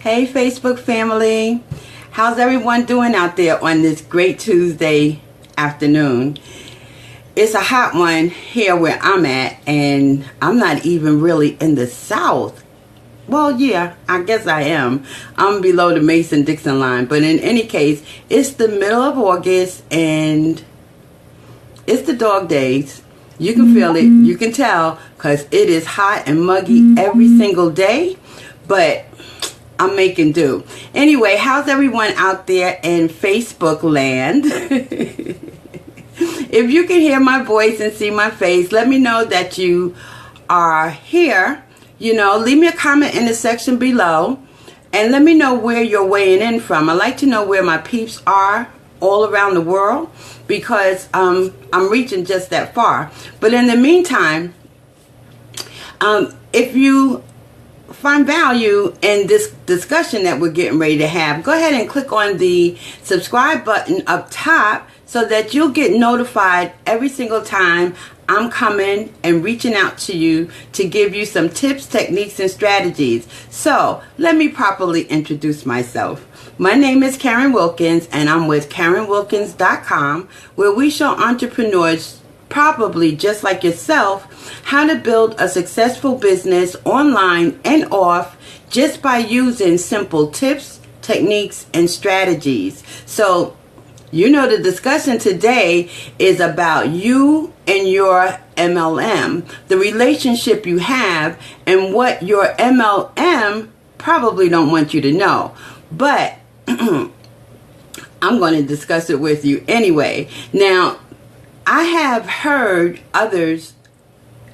Hey Facebook family, how's everyone doing out there on this great Tuesday afternoon? It's a hot one here where I'm at, and I'm not even really in the South. Well, yeah, I guess I am. I'm below the Mason-Dixon line, but in any case, it's the middle of August and it's the dog days. You can feel it, you can tell, because it is hot and muggy every single day, but I'm making do. Anyway, how's everyone out there in Facebook land? If you can hear my voice and see my face, let me know that you are here. You know, leave me a comment in the section below and let me know where you're weighing in from. I like to know where my peeps are all around the world, because I'm reaching just that far. But in the meantime, if you find value in this discussion that we're getting ready to have, go ahead and click on the subscribe button up top so that you'll get notified every single time I'm coming and reaching out to you to give you some tips, techniques, and strategies. So let me properly introduce myself. My name is Karen Wilkins, and I'm with KarenWilkins.com, where we show entrepreneurs, probably just like yourself, how to build a successful business online and off just by using simple tips, techniques, and strategies. So, you know, the discussion today is about you and your MLM, the relationship you have, and what your MLM probably don't want you to know. But I'm going to discuss it with you anyway. Now, I have heard others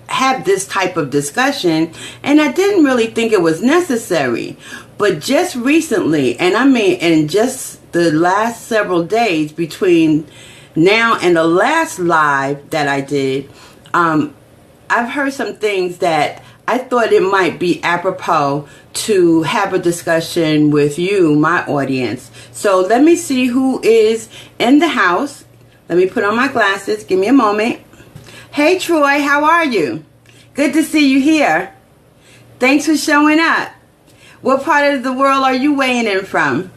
have this type of discussion, and I didn't really think it was necessary. But just recently, and I mean in just the last several days between now and the last live that I did, I've heard some things that I thought it might be apropos to have a discussion with you, my audience. So let me see who is in the house. Let me put on my glasses. Give me a moment. Hey, Troy, how are you? Good to see you here. Thanks for showing up. What part of the world are you weighing in from?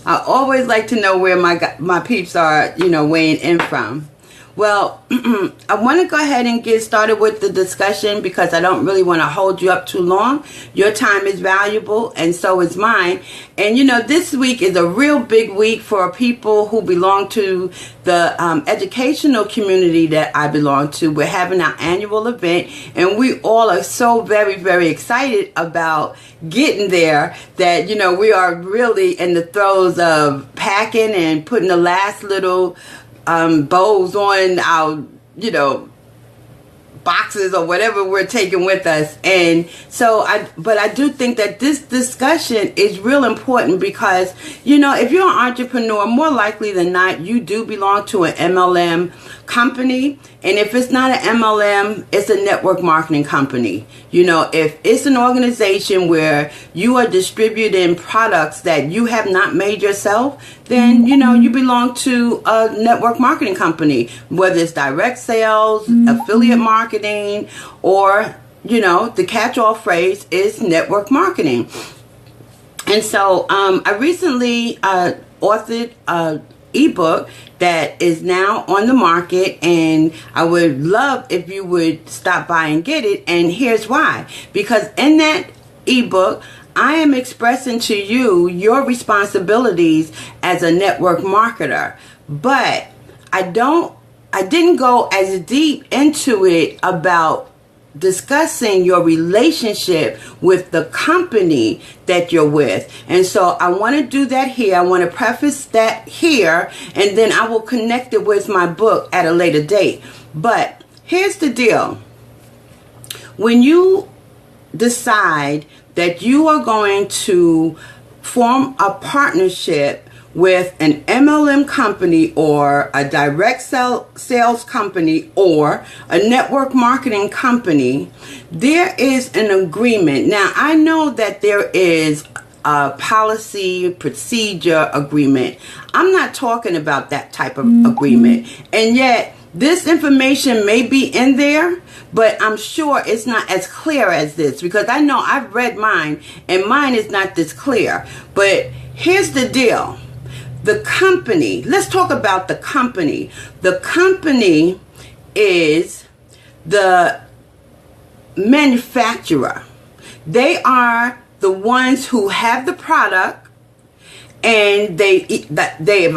I always like to know where my peeps are, you know, weighing in from. Well, I want to go ahead and get started with the discussion because I don't really want to hold you up too long. Your time is valuable, and so is mine. And, you know, this week is a real big week for people who belong to the educational community that I belong to. We're having our annual event, and we all are so very, very excited about getting there that, you know, we are really in the throes of packing and putting the last little bows on our, you know, boxes or whatever we're taking with us. And so but I do think that this discussion is real important because, you know, if you're an entrepreneur, more likely than not, you do belong to an MLM company. And if it's not an MLM, it's a network marketing company. You know, if it's an organization where you are distributing products that you have not made yourself, then, you know, you belong to a network marketing company, whether it's direct sales, affiliate marketing, or, you know, the catch-all phrase is network marketing. And so I recently authored an ebook that is now on the market, and I would love if you would stop by and get it. And here's why. Because in that ebook, I am expressing to you your responsibilities as a network marketer. But I didn't go as deep into it about discussing your relationship with the company that you're with. And so I want to do that here. I want to preface that here, and then I will connect it with my book at a later date. But here's the deal. When you decide that you are going to form a partnership with an MLM company or a direct sales company or a network marketing company, there is an agreement. Now, I know that there is a policy, procedure agreement. I'm not talking about that type of agreement. And yet, this information may be in there, but I'm sure it's not as clear as this, because I know I've read mine and mine is not this clear. But here's the deal. The company, let's talk about the company. The company is the manufacturer. They are the ones who have the product, and they've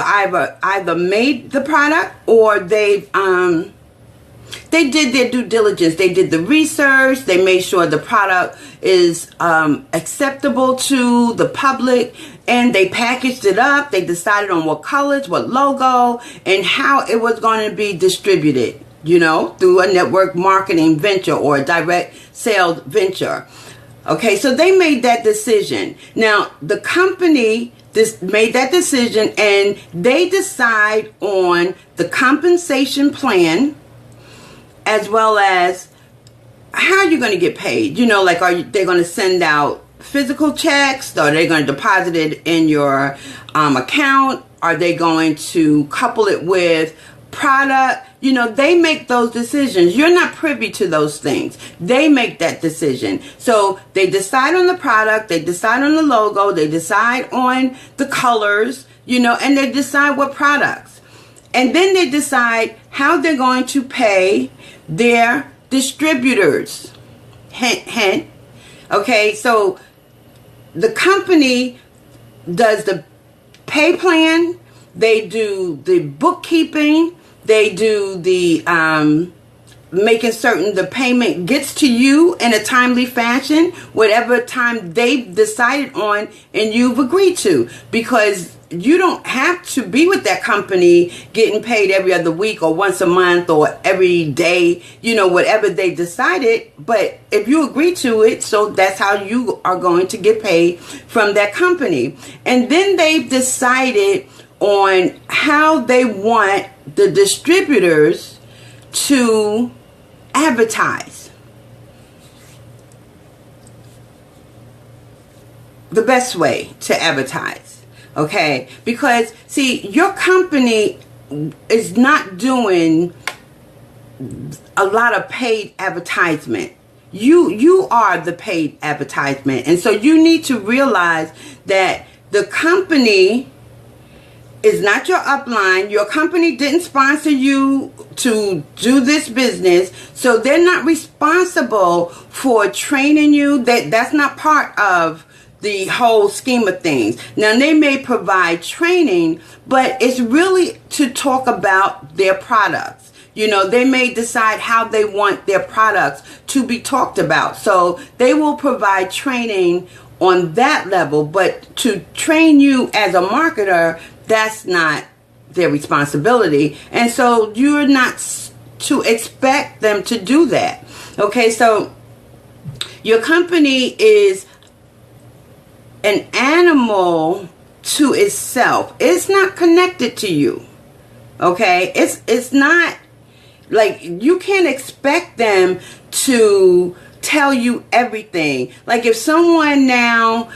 either made the product, or they did their due diligence. They did the research. They made sure the product is acceptable to the public, and they packaged it up. They decided on what colors, what logo, and how it was going to be distributed, you know, through a network marketing venture or a direct sales venture. Okay, so they made that decision. Now, the company made that decision, and they decide on the compensation plan, as well as how you're going to get paid. You know, like, they going to send out physical checks? Or are they going to deposit it in your account? Are they going to couple it with product? You know, they make those decisions. You're not privy to those things. They make that decision. So they decide on the product, they decide on the logo, they decide on the colors, you know, and they decide what products. And then they decide how they're going to pay their distributors. Hint, hint. Okay, so the company does the pay plan, they do the bookkeeping, they do the making certain the payment gets to you in a timely fashion, whatever time they've decided on and you've agreed to, because you don't have to be with that company getting paid every other week or once a month or every day, you know, whatever they decided. But if you agree to it, so that's how you are going to get paid from that company. And then they've decided on how they want the distributors to advertise. The best way to advertise, okay? Because, see, your company is not doing a lot of paid advertisement. You are the paid advertisement. And so you need to realize that the company is not your upline. Your company didn't sponsor you to do this business, so they're not responsible for training you. That's not part of the whole scheme of things. Now, they may provide training, but it's really to talk about their products. You know, they may decide how they want their products to be talked about. So they will provide training on that level, but to train you as a marketer, that's not their responsibility. And so you're not to expect them to do that. Okay, so your company is an animal to itself. It's not connected to you. Okay, it's not like you can't expect them to tell you everything. Like if someone now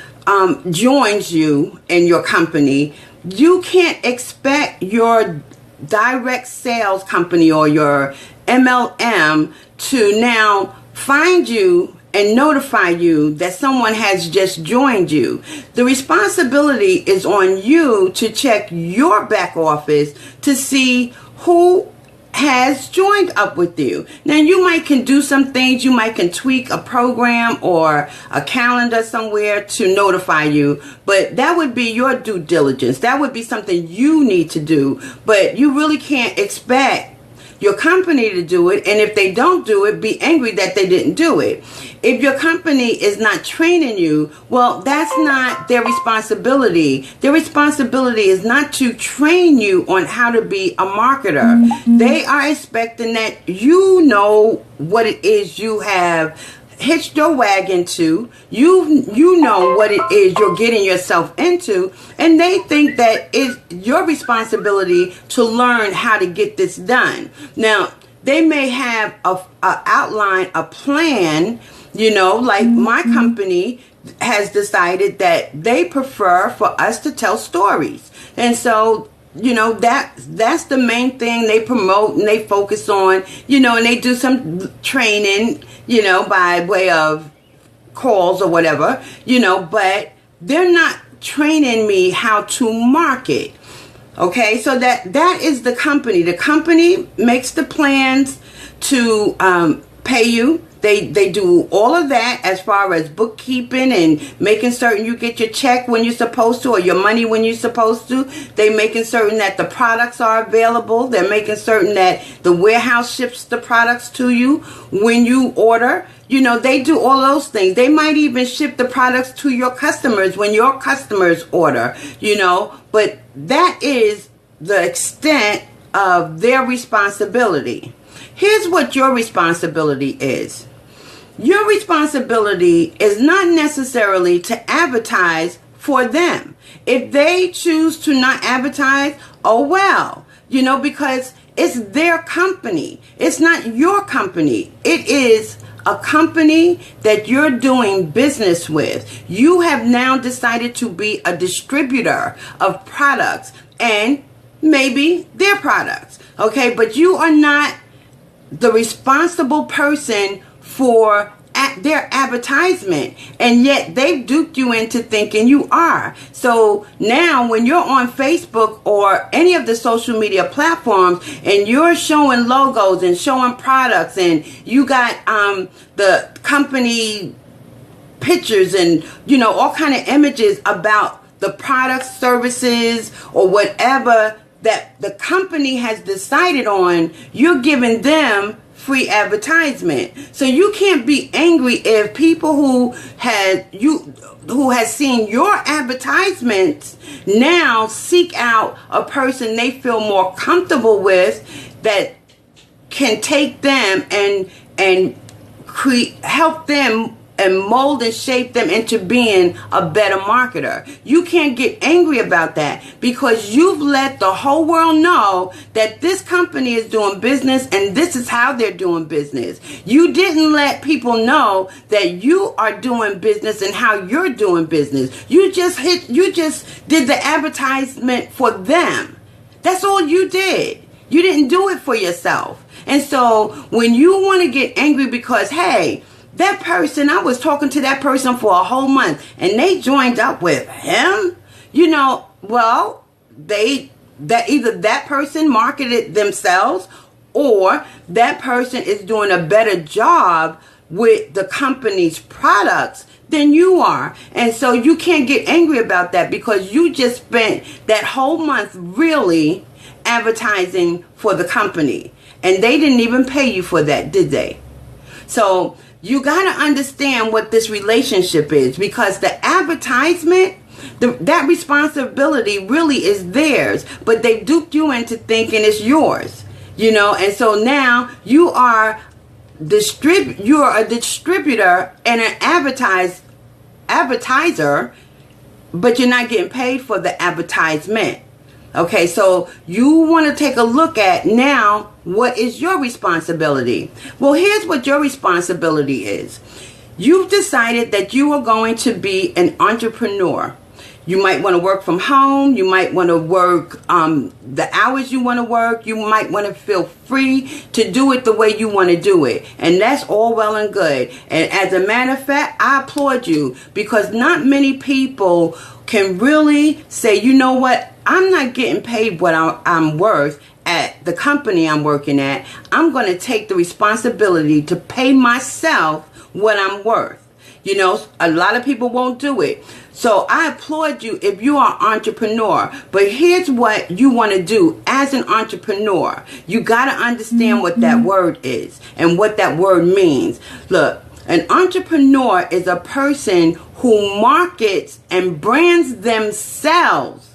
joins you in your company, you can't expect your direct sales company or your MLM to now find you and notify you that someone has just joined you. The responsibility is on you to check your back office to see who has joined up with you. Now, you might can do some things. You might can tweak a program or a calendar somewhere to notify you, but that would be your due diligence. That would be something you need to do, but you really can't expect your company to do it, and if they don't do it, be angry that they didn't do it. If your company is not training you, well, that's not their responsibility. Their responsibility is not to train you on how to be a marketer. They are expecting that you know what it is you have hitched your wagon to. You know what it is you're getting yourself into, and they think that it's your responsibility to learn how to get this done. Now, they may have a outline, a plan, you know, like my company has decided that they prefer for us to tell stories. And so that's the main thing they promote and they focus on, and they do some training, by way of calls or whatever, but they're not training me how to market. Okay, so that is the company. The company makes the plans to pay you. They do all of that as far as bookkeeping and making certain you get your check when you're supposed to, or your money when you're supposed to. They're making certain that the products are available. They're making certain that the warehouse ships the products to you when you order. They do all those things. They might even ship the products to your customers when your customers order, but that is the extent of their responsibility. Here's what your responsibility is. Your responsibility is not necessarily to advertise for them. If they choose to not advertise, oh well, because it's their company. It's not your company. It is a company that you're doing business with. You have now decided to be a distributor of products and maybe their products. Okay, but you are not the responsible person for their advertisement, and yet they've duped you into thinking you are. So now when you're on Facebook or any of the social media platforms and you're showing logos and showing products and you got the company pictures and all kind of images about the products, services, or whatever that the company has decided on, you're giving them free advertisement. So you can't be angry if people who has seen your advertisements now seek out a person they feel more comfortable with that can take them and help them and mold and shape them into being a better marketer. You can't get angry about that because you've let the whole world know that this company is doing business and this is how they're doing business. You didn't let people know that you are doing business and how you're doing business. You just did the advertisement for them. That's all you did. You didn't do it for yourself. And so when you want to get angry because, hey, that person, I was talking to that person for a whole month and they joined up with him, well, either that person marketed themselves or that person is doing a better job with the company's products than you are. And so you can't get angry about that because you just spent that whole month really advertising for the company. And they didn't even pay you for that, did they? So you got to understand what this relationship is, because the advertisement, that responsibility really is theirs, but they duped you into thinking it's yours, and so now you are a distributor and an advertiser, but you're not getting paid for the advertisement. Okay, so you want to take a look at now, what is your responsibility? Well, here's what your responsibility is. You've decided that you are going to be an entrepreneur. You might want to work from home. You might want to work the hours you want to work. You might want to feel free to do it the way you want to do it. And that's all well and good. And as a matter of fact, I applaud you, because not many people can really say, you know what, I'm not getting paid what I'm worth at the company I'm working at. I'm going to take the responsibility to pay myself what I'm worth. A lot of people won't do it. So I applaud you if you are an entrepreneur. But here's what you want to do as an entrepreneur. You got to understand what that word is and what that word means. Look, an entrepreneur is a person who markets and brands themselves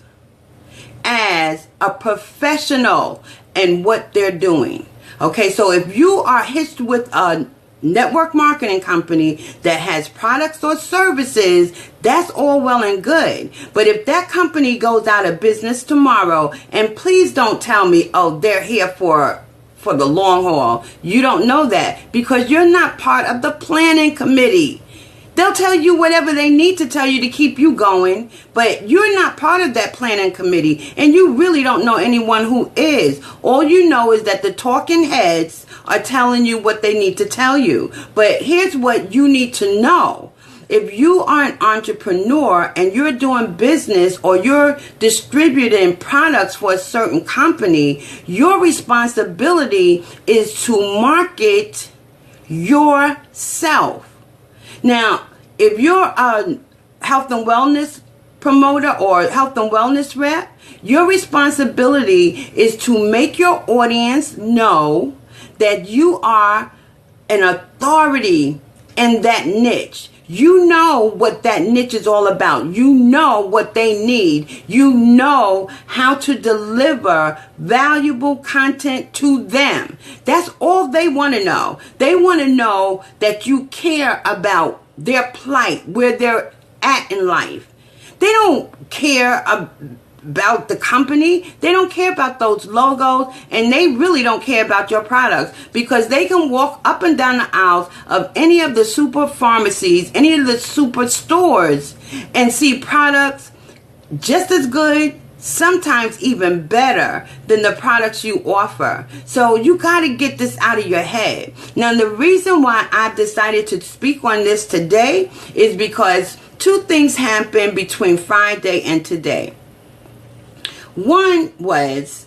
as a professional in what they're doing. Okay, so if you are hitched with a network marketing company that has products or services, that's all well and good. But if that company goes out of business tomorrow, and please don't tell me, oh, they're here for the long haul. You don't know that because you're not part of the planning committee. They'll tell you whatever they need to tell you to keep you going, but you're not part of that planning committee, and you really don't know anyone who is. All you know is that the talking heads are telling you what they need to tell you. But here's what you need to know. If you are an entrepreneur and you're doing business or you're distributing products for a certain company, your responsibility is to market yourself. Now, if you're a health and wellness promoter or health and wellness rep, your responsibility is to make your audience know that you are an authority in that niche. You know what that niche is all about. You know what they need. You know how to deliver valuable content to them. That's all they want to know. They want to know that you care about their plight, where they're at in life. They don't care about the company. They don't care about those logos, and they really don't care about your products, because they can walk up and down the aisles of any of the super pharmacies, any of the super stores, and see products just as good, sometimes even better than the products you offer. So you got to get this out of your head. Now, the reason why I decided to speak on this today is because two things happened between Friday and today. One was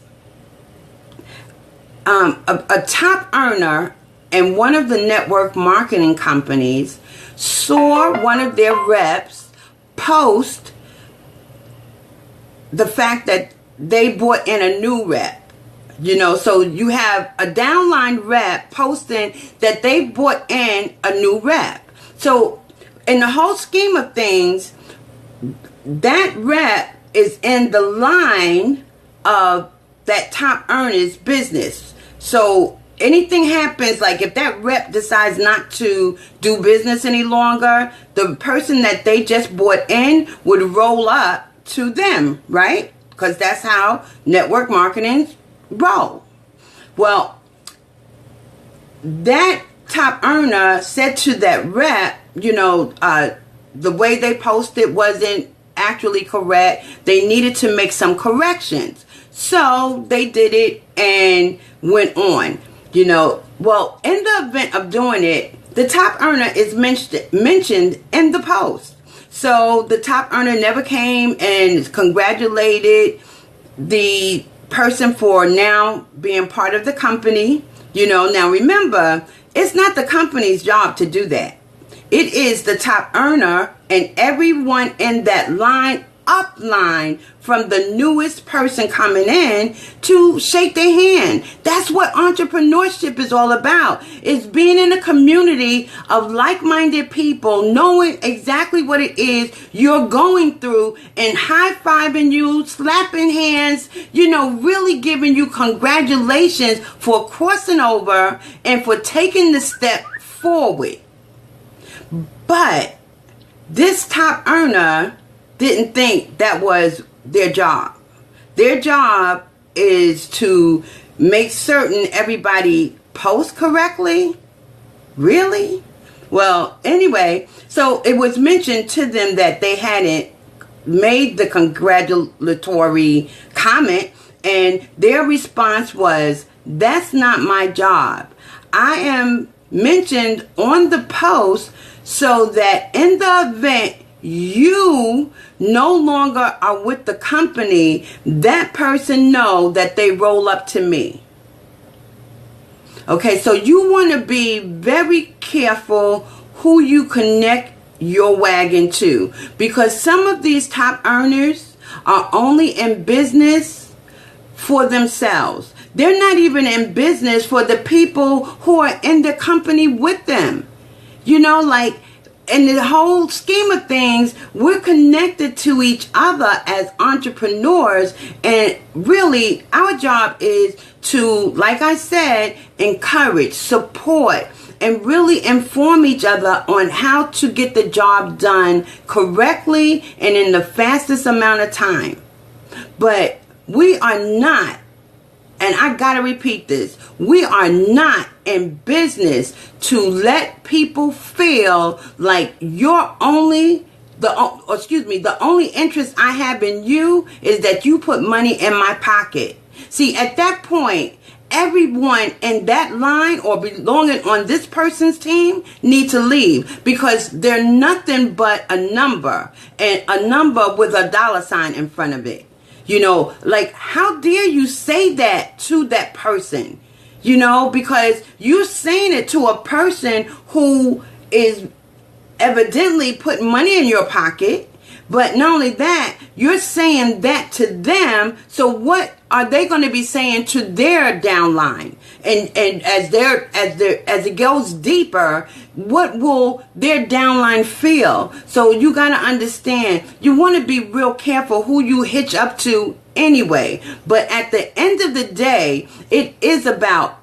a top earner in one of the network marketing companies saw one of their reps post the fact that they brought in a new rep. You know, so you have a downline rep posting that they brought in a new rep. So in the whole scheme of things, that rep is in the line of that top earner's business. So anything happens, like if that rep decides not to do business any longer, the person that they just brought in would roll up to them, right? Because that's how network marketing roll. Well, that top earner said to that rep, you know, the way they posted wasn't actually correct. They needed to make some corrections. So they did it and went on. You know, well, in the event of doing it, the top earner is mentioned in the post. So the top earner never came and congratulated the person for now being part of the company. You know, now remember, it's not the company's job to do that. It is the top earner and everyone in that upline from the newest person coming in to shake their hand. That's what entrepreneurship is all about. It's being in a community of like-minded people, knowing exactly what it is you're going through and high-fiving you, slapping hands, you know, really giving you congratulations for crossing over and for taking the step forward. But this top earner didn't think that was their job. Their job is to make certain everybody posts correctly. Really? Well, anyway, so it was mentioned to them that they hadn't made the congratulatory comment, and their response was, "That's not my job. I am mentioned on the post so that in the event you no longer are with the company, that person know that they roll up to me." Okay, so you want to be very careful who you connect your wagon to, because some of these top earners are only in business for themselves. They're not even in business for the people who are in the company with them. You know, like in the whole scheme of things, we're connected to each other as entrepreneurs, and really our job is to, like I said, encourage, support, and really inform each other on how to get the job done correctly and in the fastest amount of time. But we are not and I gotta repeat this, we are not in business to let people feel like you're only the only interest I have in you is that you put money in my pocket. See, at that point, everyone in that line or belonging on this person's team need to leave, because they're nothing but a number, and a number with a dollar sign in front of it. You know, like, how dare you say that to that person? You know, because you're saying it to a person who is evidently putting money in your pocket. But not only that, you're saying that to them. So what are they going to be saying to their downline? And as it goes deeper, what will their downline feel? So you got to understand, you want to be real careful who you hitch up to anyway. But at the end of the day, it is about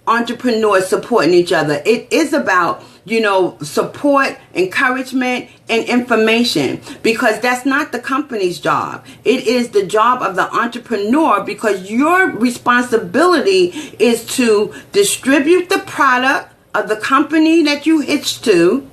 entrepreneurs supporting each other. It is about, you know, support, encouragement, and information, because that's not the company's job. It is the job of the entrepreneur, because your responsibility is to distribute the product of the company that you hitch to.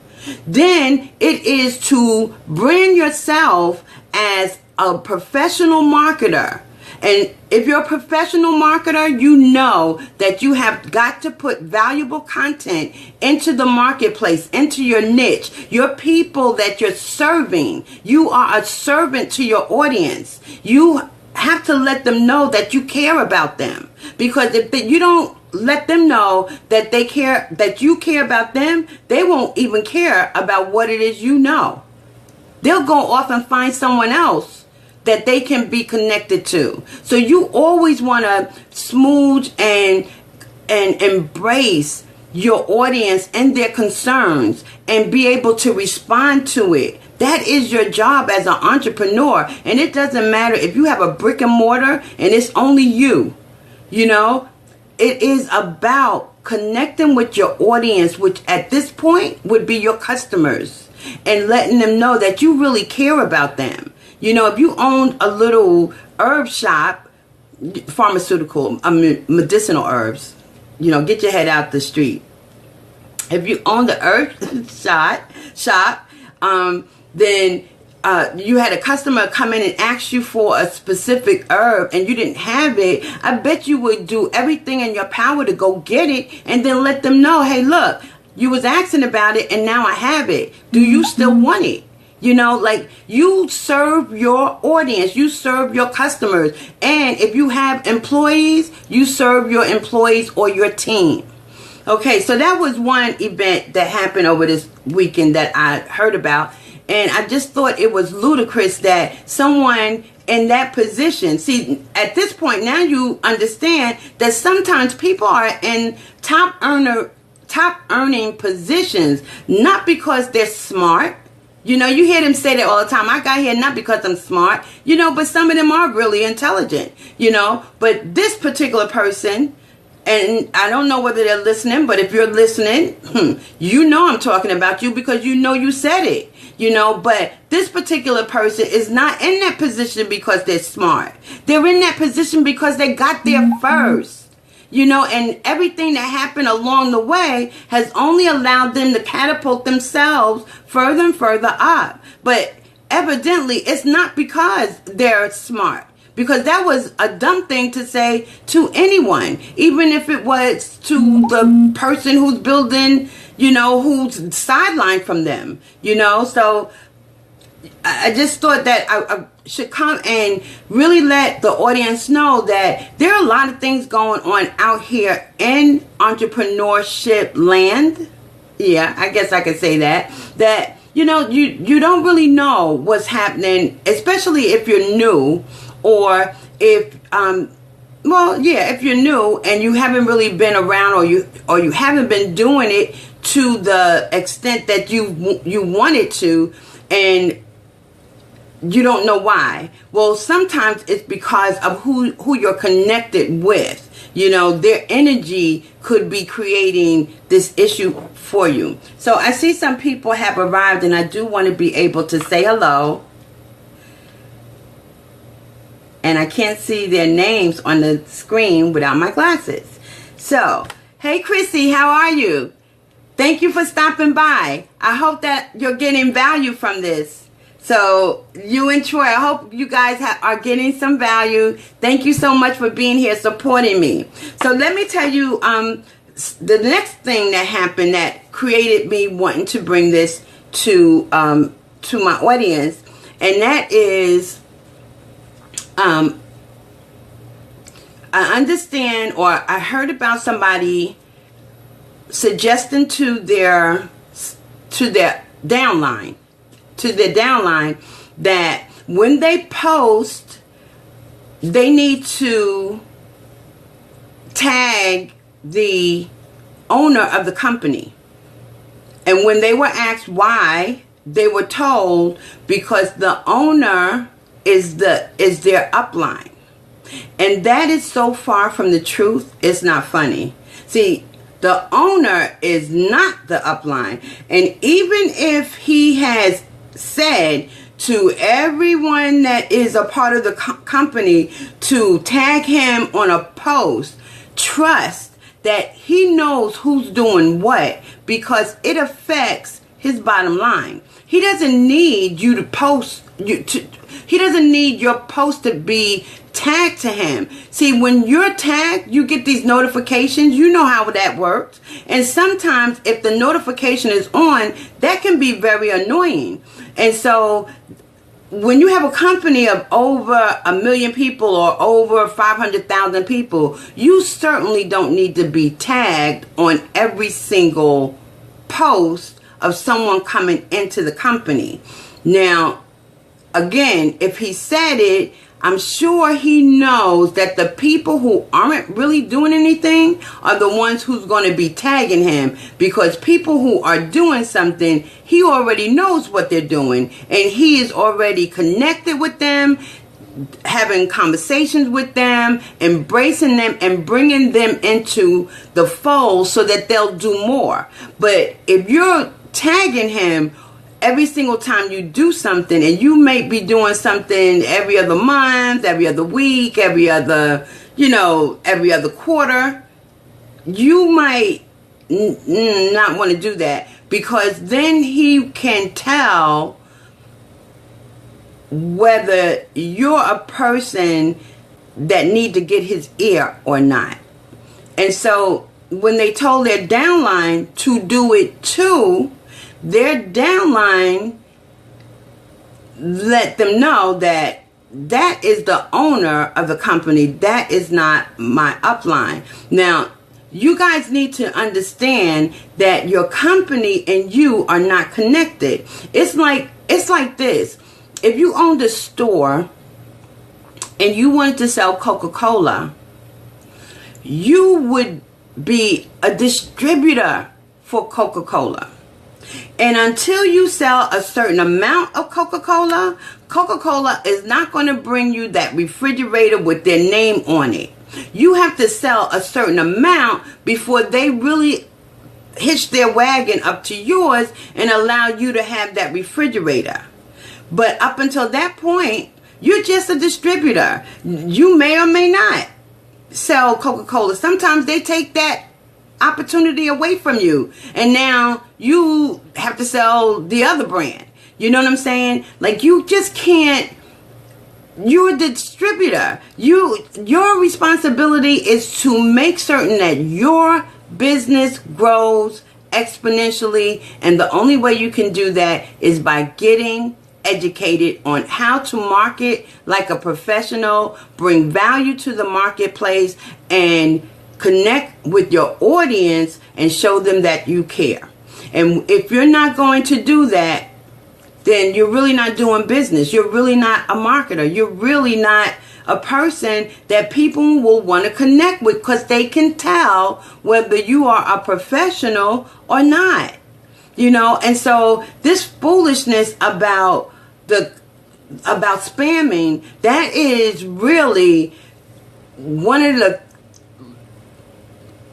Then it is to brand yourself as a professional marketer. And if you're a professional marketer, you know that you have got to put valuable content into the marketplace, into your niche, your people that you're serving. You are a servant to your audience. You have to let them know that you care about them. Because if you don't let them know that they care, that you care about them, they won't even care about what it is you know. They'll go off and find someone else that they can be connected to. So you always want to smooth and embrace your audience and their concerns and be able to respond to it. That is your job as an entrepreneur. And it doesn't matter if you have a brick and mortar and it's only you. You know, it is about connecting with your audience, which at this point would be your customers, and letting them know that you really care about them. You know, if you owned a little herb shop, pharmaceutical, medicinal herbs, you know, get your head out the street. If you owned the herb shop, then you had a customer come in and ask you for a specific herb and you didn't have it, I bet you would do everything in your power to go get it and then let them know, hey, look, you was asking about it and now I have it. Do you still want it? You know, like, you serve your audience, you serve your customers. And if you have employees, you serve your employees or your team. Okay, so that was one event that happened over this weekend that I heard about. And I just thought it was ludicrous that someone in that position, see, at this point now you understand that sometimes people are in top earning positions, not because they're smart. You know, you hear them say that all the time. I got here not because I'm smart, you know, but some of them are really intelligent, you know. But this particular person, and I don't know whether they're listening, but if you're listening, you know I'm talking about you because you know you said it, you know. But this particular person is not in that position because they're smart. They're in that position because they got there first. You know, and everything that happened along the way has only allowed them to catapult themselves further and further up. But evidently, it's not because they're smart. Because that was a dumb thing to say to anyone. Even if it was to the person who's building, you know, who's sidelined from them. You know, so I just thought that I should come and really let the audience know that there are a lot of things going on out here in entrepreneurship land. Yeah, I guess I could say that. That, you know, you don't really know what's happening, especially if you're new, or if if you're new and you haven't really been around, or you haven't been doing it to the extent that you wanted to, and you don't know why. Well, sometimes it's because of who you're connected with. You know, their energy could be creating this issue for you. So I see some people have arrived, and I do want to be able to say hello. and I can't see their names on the screen without my glasses. So, hey Chrissy, how are you? Thank you for stopping by. I hope that you're getting value from this. So, you and Troy, I hope you guys are getting some value. Thank you so much for being here, supporting me. So, let me tell you the next thing that happened that created me wanting to bring this to my audience, and that is I understand, or I heard about somebody suggesting to their downline that when they post, they need to tag the owner of the company. And when they were asked why, they were told because the owner is their upline. And that is so far from the truth, it's not funny. See, the owner is not the upline. And even if he has said to everyone that is a part of the company to tag him on a post, trust that he knows who's doing what, because it affects his bottom line. He doesn't need you to post, he doesn't need your post to be tagged to him. See, when you're tagged, you get these notifications. You know how that works. And sometimes if the notification is on, that can be very annoying. And so when you have a company of over 1 million people or over 500,000 people, you certainly don't need to be tagged on every single post of someone coming into the company. Now, again, if he said it, I'm sure he knows that the people who aren't really doing anything are the ones who's going to be tagging him, because people who are doing something, he already knows what they're doing, and he is already connected with them, having conversations with them, embracing them, and bringing them into the fold so that they'll do more. But if you're tagging him every single time you do something, and you may be doing something every other month, every other week, every other quarter, you might not want to do that, because then he can tell whether you're a person that need to get his ear or not. And so when they told their downline to do it too, their downline let them know that that is the owner of the company. That is not my upline. Now, you guys need to understand that your company and you are not connected. It's like this. If you owned a store and you wanted to sell Coca-Cola, you would be a distributor for Coca-Cola. And until you sell a certain amount of Coca-Cola, Coca-Cola is not going to bring you that refrigerator with their name on it. You have to sell a certain amount before they really hitch their wagon up to yours and allow you to have that refrigerator. But up until that point, you're just a distributor. You may or may not sell Coca-Cola. Sometimes they take that opportunity away from you, and now you have to sell the other brand. You know what I'm saying? Like, you just can't. You're a distributor. Your responsibility is to make certain that your business grows exponentially, and the only way you can do that is by getting educated on how to market like a professional, bring value to the marketplace, and connect with your audience and show them that you care. And if you're not going to do that, then you're really not doing business. You're really not a marketer. You're really not a person that people will want to connect with, because they can tell whether you are a professional or not. You know, and so this foolishness about spamming, that is really one of the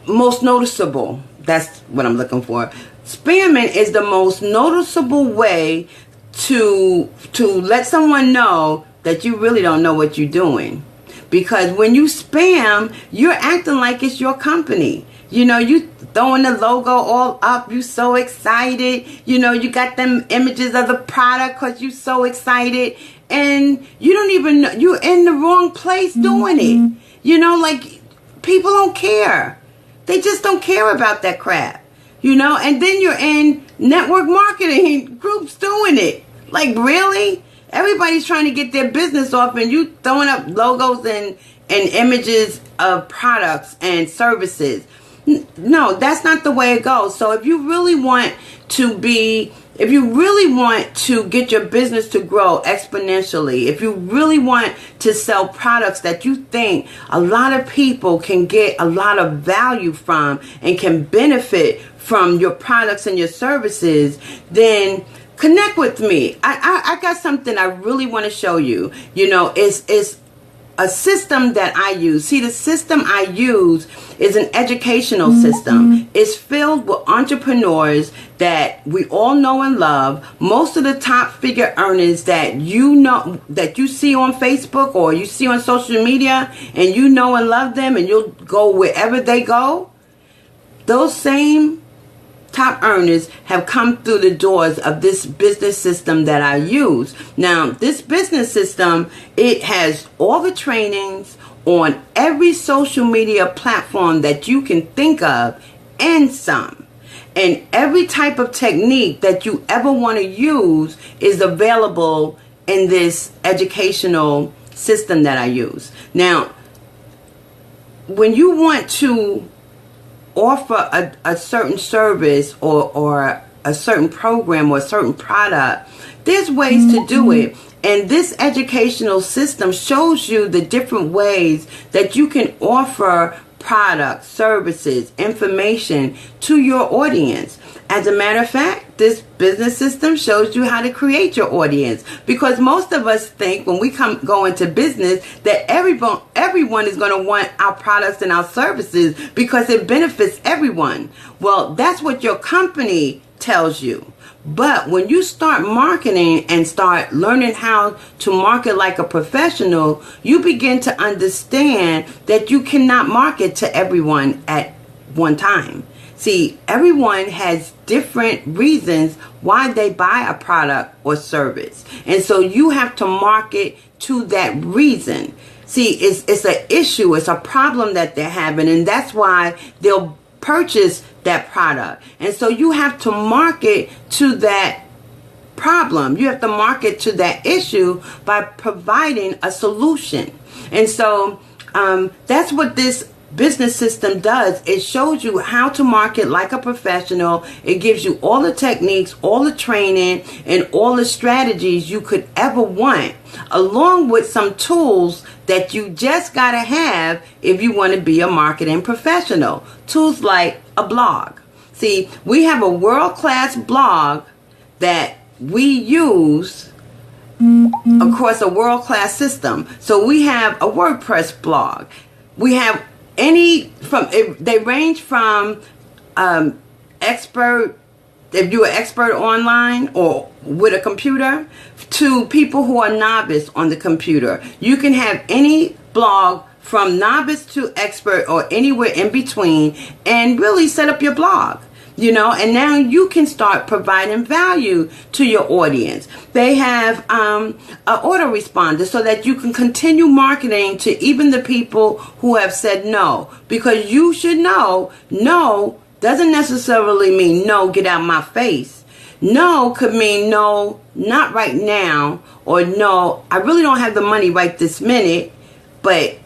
most noticeable. That's what I'm looking for. Spamming is the most noticeable way to let someone know that you really don't know what you're doing. Because when you spam, you're acting like it's your company. You know, you throwing the logo all up. You so excited. You know, you got them images of the product because you so excited. And you don't even know. You're in the wrong place doing it. You know, like, people don't care. They just don't care about that crap. You know, and then you're in network marketing groups doing it. Like, really? Everybody's trying to get their business off, and you throwing up logos and images of products and services. No, that's not the way it goes. So if you really want to get your business to grow exponentially, if you really want to sell products that you think a lot of people can get a lot of value from and can benefit from your products and your services, then connect with me. I got something I really want to show you. You know, it's a system that I use. See, the system I use is an educational system. It's filled with entrepreneurs that we all know and love. Most of the top figure earners that you know, that you see on Facebook or you see on social media, and you know and love them, and you'll go wherever they go. Those same top earners have come through the doors of this business system that I use. Now, this business system, it has all the trainings on every social media platform that you can think of and some. And every type of technique that you ever want to use is available in this educational system that I use. Now, when you want to offer a certain service or a certain program or a certain product, there's ways to do it. And this educational system shows you the different ways that you can offer products, services, information to your audience. As a matter of fact, this business system shows you how to create your audience, because most of us think when we go into business that everyone is going to want our products and our services because it benefits everyone. Well, that's what your company tells you. But when you start marketing and start learning how to market like a professional, you begin to understand that you cannot market to everyone at one time. See, everyone has different reasons why they buy a product or service. And so you have to market to that reason. See, it's an issue, it's a problem that they're having, and that's why they'll purchase that product. And so you have to market to that problem. You have to market to that issue by providing a solution. And so that's what this business system does. It shows you how to market like a professional. It gives you all the techniques, all the training, and all the strategies you could ever want, along with some tools that you just gotta have if you want to be a marketing professional. Tools like a blog. See, we have a world-class blog that we use across a world-class system. So we have a WordPress blog. We have they range from expert, if you're an expert online or with a computer, to people who are novice on the computer. You can have any blog from novice to expert or anywhere in between and really set up your blog. You know, and now you can start providing value to your audience. They have an autoresponder so that you can continue marketing to even the people who have said no. Because you should know, no doesn't necessarily mean no, get out my face. No could mean no, not right now, or no, I really don't have the money right this minute, but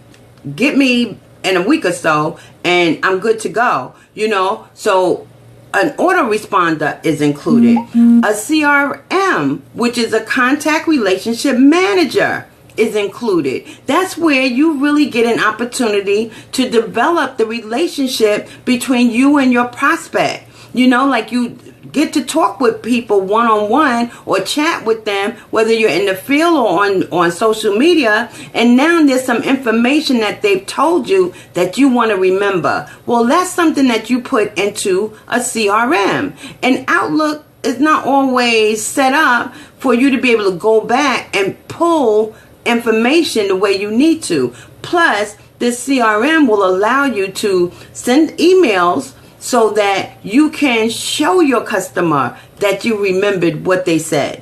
get me in a week or so and I'm good to go. You know, so an autoresponder is included. A CRM, which is a contact relationship manager, is included. That's where you really get an opportunity to develop the relationship between you and your prospect. You know, like you get to talk with people one-on-one or chat with them, whether you're in the field or on social media, and now there's some information that they've told you that you want to remember. Well, that's something that you put into a CRM. And Outlook is not always set up for you to be able to go back and pull information the way you need to. Plus, this CRM will allow you to send emails so that you can show your customer that you remembered what they said.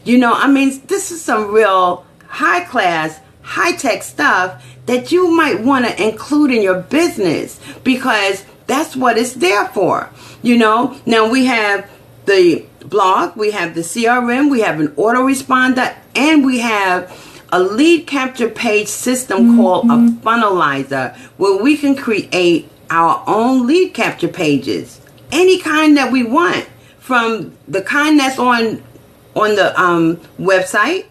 This is some real high class, high tech stuff that you might want to include in your business, because that's what it's there for. Now we have the blog, we have the CRM, we have an autoresponder, and we have a lead capture page system called a funnelizer, where we can create our own lead capture pages, any kind that we want, from the kind that's on the website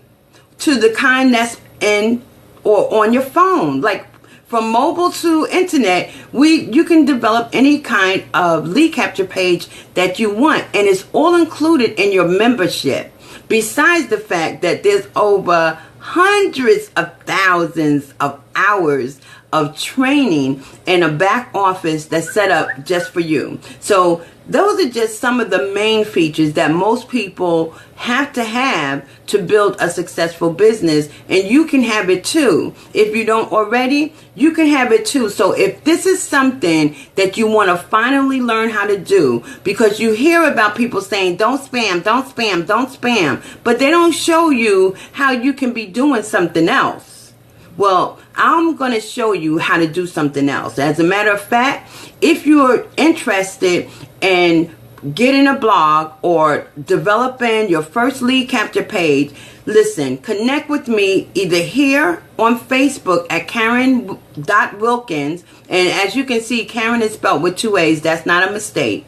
to the kind that's in or on your phone. Like from mobile to internet, you can develop any kind of lead capture page that you want, and it's all included in your membership. Besides the fact that there's over hundreds of thousands of hours of training in a back office that's set up just for you. So those are just some of the main features that most people have to build a successful business, and you can have it too. If you don't already, you can have it too. So if this is something that you want to finally learn how to do, because you hear about people saying, don't spam, don't spam, don't spam, but they don't show you how you can be doing something else. Well, I'm going to show you how to do something else. As a matter of fact, if you're interested in getting a blog or developing your first lead capture page, listen, connect with me either here on Facebook at Karen.Wilkins. And as you can see, Karen is spelled with 2 A's. That's not a mistake.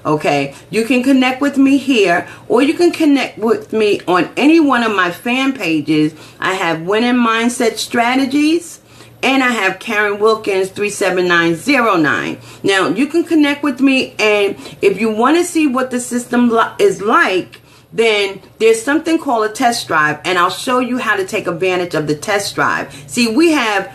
Okay, you can connect with me here, or you can connect with me on any one of my fan pages. I have Winning Mindset Strategies, and I have Karen Wilkins 37909. Now, you can connect with me, and if you want to see what the system is like, then there's something called a test drive, and I'll show you how to take advantage of the test drive. See, we have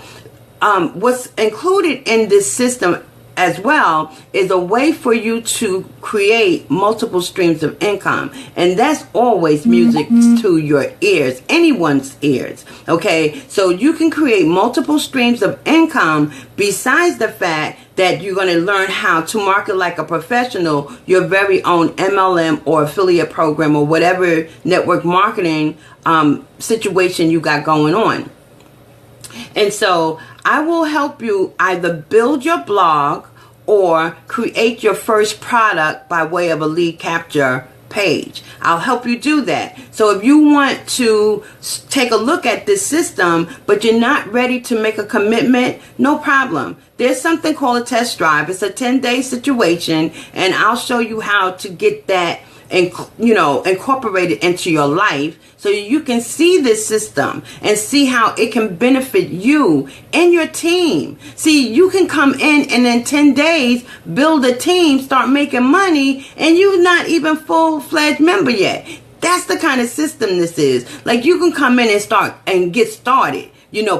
what's included in this system as well is a way for you to create multiple streams of income, and that's always music to your ears, anyone's ears. Okay, so you can create multiple streams of income besides the fact that you're going to learn how to market like a professional, your very own MLM or affiliate program or whatever network marketing situation you got going on. And so I will help you either build your blog or create your first product by way of a lead capture page. I'll help you do that. So if you want to take a look at this system, but you're not ready to make a commitment, no problem. There's something called a test drive. It's a 10-day situation, and I'll show you how to get that incorporated into your life, so you can see this system and see how it can benefit you and your team. See, you can come in and in 10 days build a team, start making money, and you're not even full-fledged member yet. That's the kind of system this is. Like, you can come in and start and get started.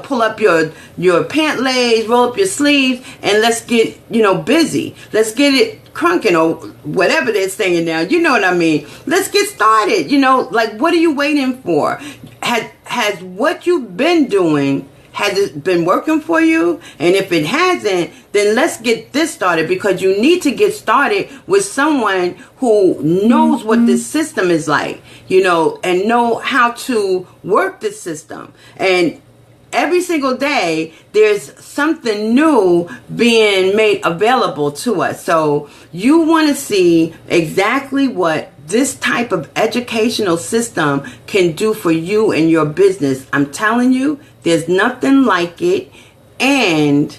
Pull up your pant legs, roll up your sleeves, and let's get, busy. Let's get it crunking, or whatever they're saying now. You know what I mean? Let's get started. Like, what are you waiting for? Has what you've been doing, has it been working for you? And if it hasn't, then let's get this started, because you need to get started with someone who knows what this system is like, and know how to work the system. And every single day, there's something new being made available to us. So you want to see exactly what this type of educational system can do for you and your business. I'm telling you, there's nothing like it. And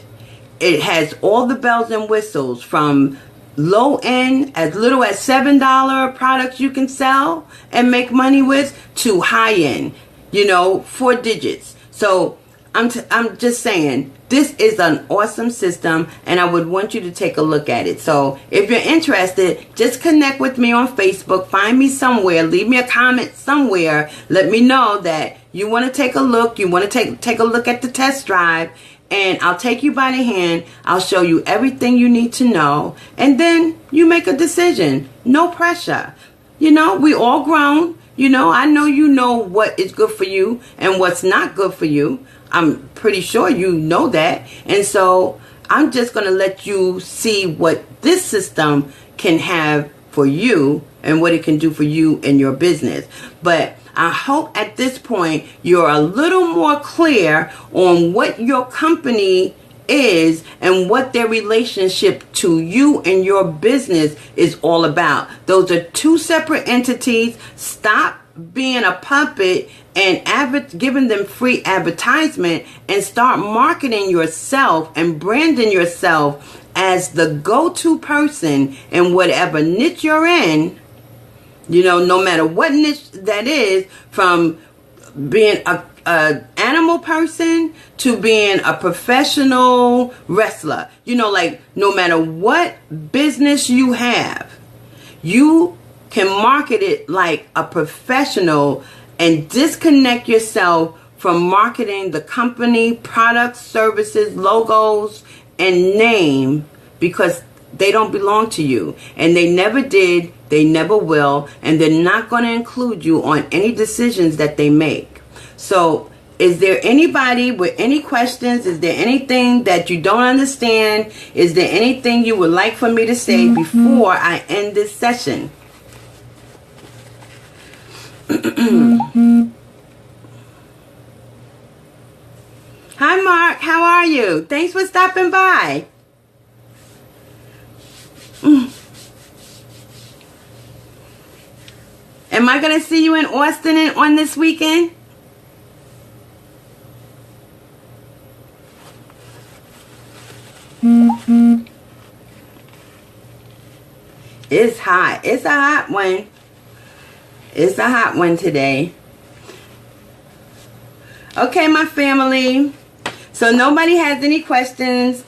it has all the bells and whistles, from low end, as little as $7 products you can sell and make money with, to high end, 4 digits. So I'm just saying, this is an awesome system, and I would want you to take a look at it. So if you're interested, just connect with me on Facebook. Find me somewhere. Leave me a comment somewhere. Let me know that you want to take a look. You want to take a look at the test drive, and I'll take you by the hand. I'll show you everything you need to know, and then you make a decision. No pressure. We all grown. I know you know what is good for you and what's not good for you. I'm pretty sure you know that. And so I'm just going to let you see what this system can have for you and what it can do for you and your business. But I hope at this point you're a little more clear on what your company is and what their relationship to you and your business is all about. Those are two separate entities. Stop being a puppet and giving them free advertisement, and start marketing yourself and branding yourself as the go-to person in whatever niche you're in. No matter what niche that is, from being a animal person to being a professional wrestler. Like, no matter what business you have, you can market it like a professional and disconnect yourself from marketing the company, products, services, logos, and name, because they don't belong to you. And they never did, they never will, and they're not going to include you on any decisions that they make. So, is there anybody with any questions? Is there anything that you don't understand? Is there anything you would like for me to say before I end this session? Hi Mark, how are you? Thanks for stopping by. Am I going to see you in Austin on this weekend? It's hot. It's a hot one. It's a hot one today. Okay, my family. So nobody has any questions.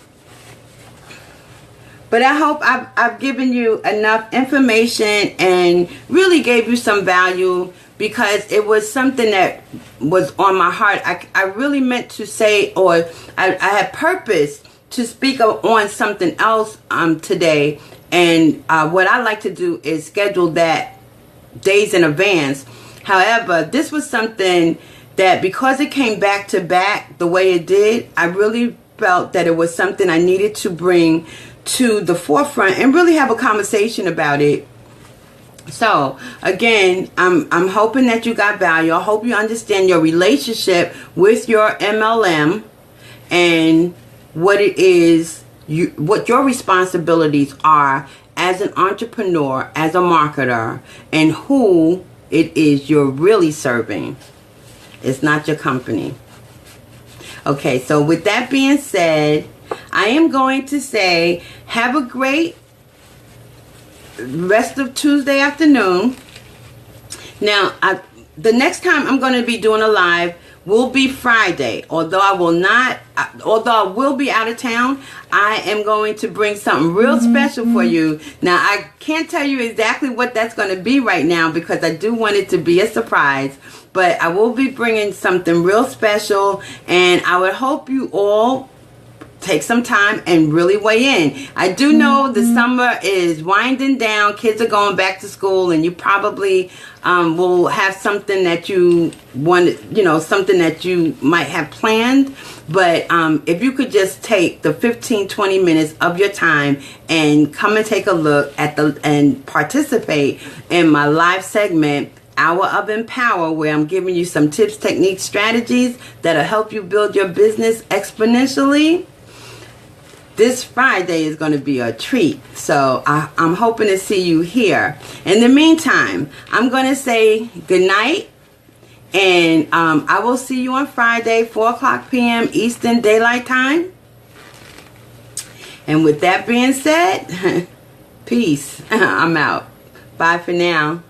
But I hope I've given you enough information and really gave you some value, because it was something that was on my heart. I really meant to say, or I had purpose to speak on something else today. And what I like to do is schedule that days in advance. However, this was something that, because it came back to back the way it did, I really felt that it was something I needed to bring to the forefront and really have a conversation about it. So again, I'm hoping that you got value. I hope you understand your relationship with your MLM and what it is, what your responsibilities are as an entrepreneur, as a marketer, and who it is you're really serving. It's not your company. Okay, so with that being said, I am going to say have a great rest of Tuesday afternoon. Now, the next time I'm going to be doing a live will be Friday. Although I will be out of town, I am going to bring something real special for you. Now, I can't tell you exactly what that's going to be right now, because I do want it to be a surprise. But I will be bringing something real special, and I would hope you all take some time and really weigh in. I do know the summer is winding down. Kids are going back to school, and you probably will have something that you want, something that you might have planned. But if you could just take the 15-20 minutes of your time and come and take a look at and participate in my live segment, Hour of Empower, where I'm giving you some tips, techniques, strategies that'll help you build your business exponentially. This Friday is going to be a treat. So I'm hoping to see you here. In the meantime, I'm going to say good night. And I will see you on Friday, 4:00 p.m. Eastern Daylight Time. And with that being said, peace. I'm out. Bye for now.